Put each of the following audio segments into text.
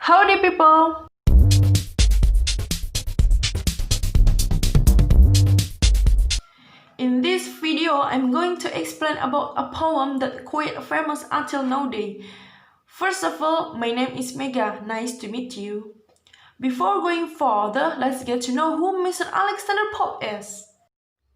Howdy people! In this video, I'm going to explain about a poem that quite famous until nowadays. First of all, my name is Mega. Nice to meet you. Before going further, let's get to know who Mr. Alexander Pope is.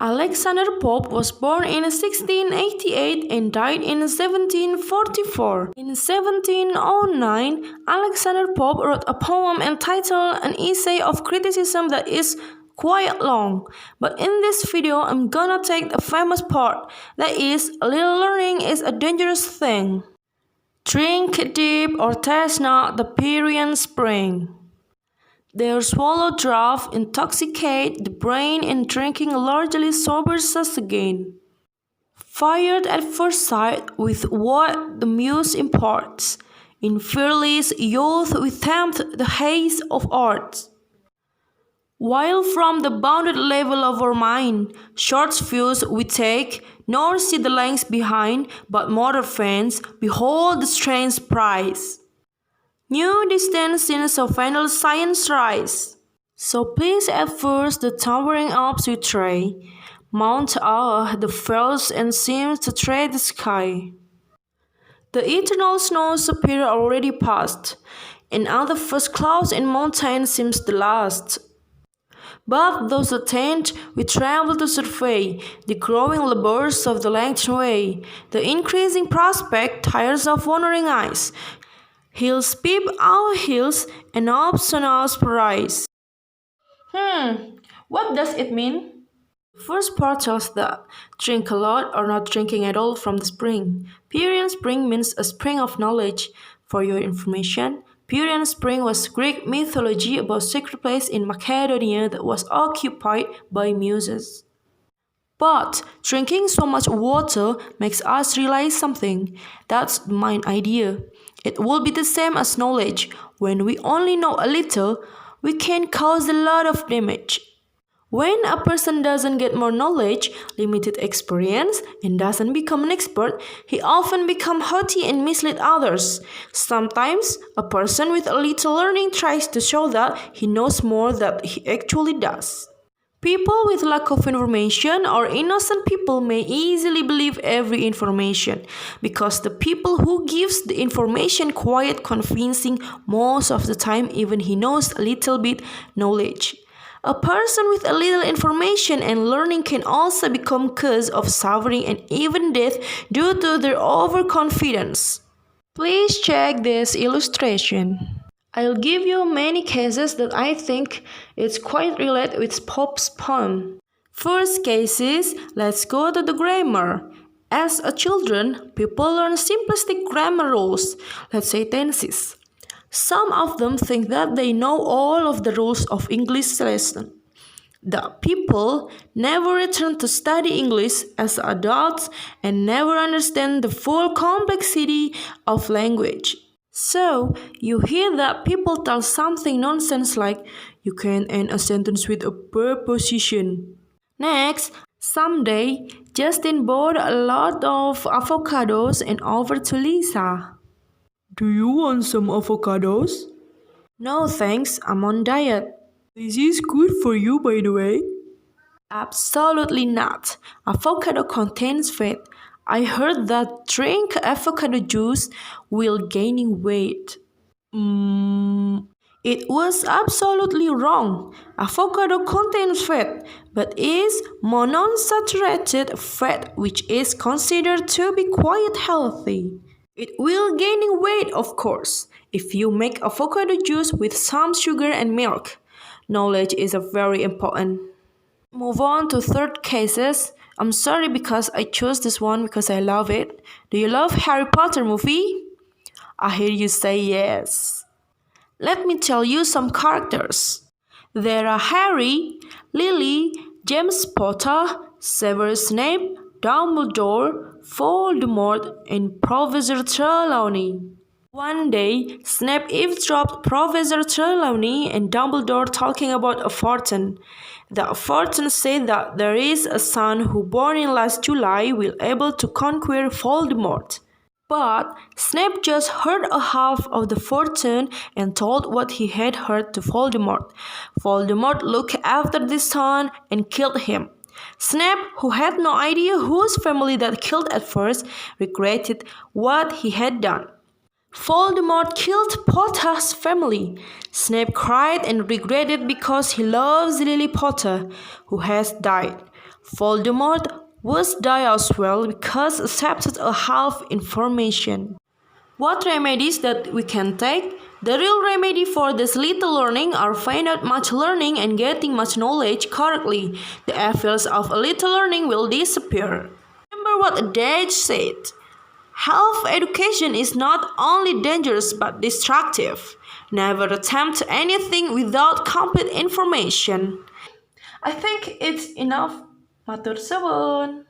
Alexander Pope was born in 1688 and died in 1744. In 1709, Alexander Pope wrote a poem entitled An Essay of Criticism that is quite long. But in this video, I'm gonna take the famous part, that is, a little learning is a dangerous thing. Drink deep or taste not the Pierian spring. Their swallow draught intoxicate the brain, and drinking largely sobers us again. Fired at first sight with what the muse imparts, in fearless youth we tempt the haze of art. While from the bounded level of our mind, short views we take, nor see the lengths behind, but mortal fans, behold the strange prize. New distant scenes of final science rise. So please at first the towering Alps we tray, mount the fells and seem to tread the sky. The eternal snows appear already past, and all the first clouds and mountains seems the last. But those attained, we travel to survey the growing labors of the lengthened way. The increasing prospect tires of wandering eyes. Hills peep our hills, and Alps on Alps rise. What does it mean? The first part tells that drink a lot or not drinking at all from the spring. Pierian spring means a spring of knowledge. For your information, Pierian spring was Greek mythology about a secret place in Macedonia that was occupied by muses. But drinking so much water makes us realize something. That's the main idea. It will be the same as knowledge. When we only know a little, we can cause a lot of damage. When a person doesn't get more knowledge, limited experience, and doesn't become an expert, he often becomes haughty and mislead others. Sometimes, a person with a little learning tries to show that he knows more than he actually does. People with lack of information or innocent people may easily believe every information because the people who gives the information quite convincing most of the time, even he knows a little bit knowledge. A person with a little information and learning can also become cause of suffering and even death due to their overconfidence. Please check this illustration. I'll give you many cases that I think it's quite related with Pope's poem. First cases, let's go to the grammar. As a children, people learn simplistic grammar rules, let's say tenses. Some of them think that they know all of the rules of English lesson. The people never return to study English as adults and never understand the full complexity of language. So, you hear that people tell something nonsense like, you can end a sentence with a preposition. Next, someday, Justin bought a lot of avocados and offered to Lisa. Do you want some avocados? No thanks, I'm on diet. This is good for you, by the way. Absolutely not. Avocado contains fat. I heard that drink avocado juice will gain weight. It was absolutely wrong. Avocado contains fat, but is monounsaturated fat, which is considered to be quite healthy. It will gain weight, of course, if you make avocado juice with some sugar and milk. Knowledge is very important. Move on to third cases. I'm sorry because I chose this one because I love it. Do you love Harry Potter movie? I hear you say yes. Let me tell you some characters. There are Harry, Lily, James Potter, Severus Snape, Dumbledore, Voldemort, and Professor Trelawney. One day, Snape eavesdropped Professor Trelawney and Dumbledore talking about a fortune. The fortune said that there is a son who born in last July will able to conquer Voldemort. But Snape just heard a half of the fortune and told what he had heard to Voldemort. Voldemort looked after the son and killed him. Snape, who had no idea whose family that killed at first, regretted what he had done. Voldemort killed Potter's family. Snape cried and regretted because he loves Lily Potter, who has died. Voldemort would die as well because accepted a half information. What remedies that we can take? The real remedy for this little learning are find out much learning and getting much knowledge correctly. The evils of a little learning will disappear. Remember what adage said. Half education is not only dangerous but destructive. Never attempt anything without complete information. I think it's enough. Matur suwun.